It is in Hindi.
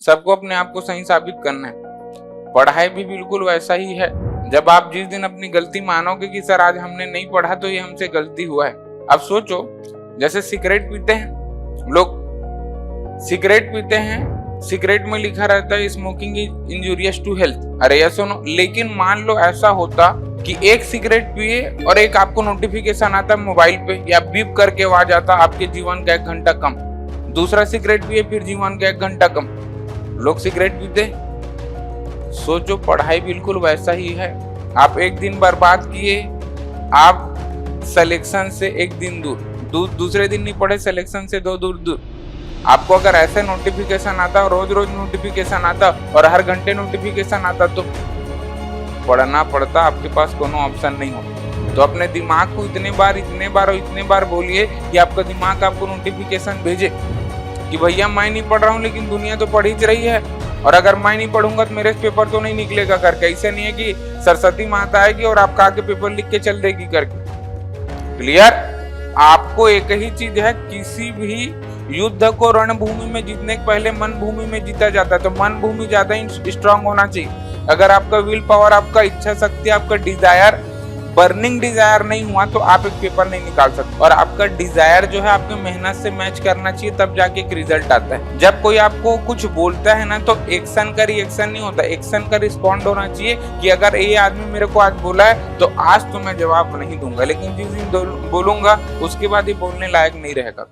सबको अपने आप को सही साबित करना है। पढ़ाई भी बिल्कुल वैसा ही है। जब आप जिस दिन अपनी गलती मानोगे कि सर आज हमने नहीं पढ़ा तो ये हमसे गलती हुआ है। अब सोचो, जैसे सिगरेट पीते हैं लोग, सिगरेट पीते हैं, सिगरेट में लिखा रहता है smoking is injurious to health. अरे या सुनो, लेकिन मान लो ऐसा होता कि एक सिगरेट पिए और एक आपको नोटिफिकेशन आता मोबाइल पे या बीप करके आवाज आता आपके जीवन का 1 घंटा कम। दूसरा सिगरेट पिए फिर जीवन का 1 घंटा कम। लोग सिगरेट पीते। सोचो, पढ़ाई बिल्कुल वैसा ही है। आप एक दिन बर्बाद किए, आप सिलेक्शन से 1 दिन दूर, दूसरे दिन नहीं पढ़े, सिलेक्शन से 2 दूर। आपको अगर ऐसे नोटिफिकेशन आता, रोज रोज नोटिफिकेशन आता और हर घंटे नोटिफिकेशन आता तो पढ़ना पड़ता, आपके पास कोनो ऑप्शन नहीं होता। तो अपने दिमाग को इतने बार बोलिए कि आपका दिमाग आपको नोटिफिकेशन भेजे कि भैया मैं नहीं पढ़ रहा हूँ लेकिन दुनिया तो पढ़ ही रही है, और अगर मैं नहीं पढ़ूंगा तो मेरे पेपर तो नहीं निकलेगा करके। ऐसे नहीं है कि सरस्वती माता आएगी और आपका आके पेपर लिख के चल देगी करके। क्लियर? आपको एक ही चीज है, किसी भी युद्ध को रणभूमि में जीतने के पहले मन भूमि में जीता जाता है। तो मन भूमि ज्यादा स्ट्रांग होना चाहिए। अगर आपका विल पावर, आपका इच्छा शक्ति, आपका डिजायर, बर्निंग डिजायर नहीं हुआ तो आप एक पेपर नहीं निकाल सकते। और आपका डिजायर जो है आपकी मेहनत से मैच करना चाहिए, तब जाके एक रिजल्ट आता है। जब कोई आपको कुछ बोलता है ना तो एक्शन का रिएक्शन नहीं होता, एक्शन का रिस्पॉन्ड होना चाहिए कि अगर ये आदमी मेरे को आज बोला है तो आज तो मैं जवाब नहीं दूंगा, लेकिन जिस दिन बोलूंगा उसके बाद ये बोलने लायक नहीं रहेगा।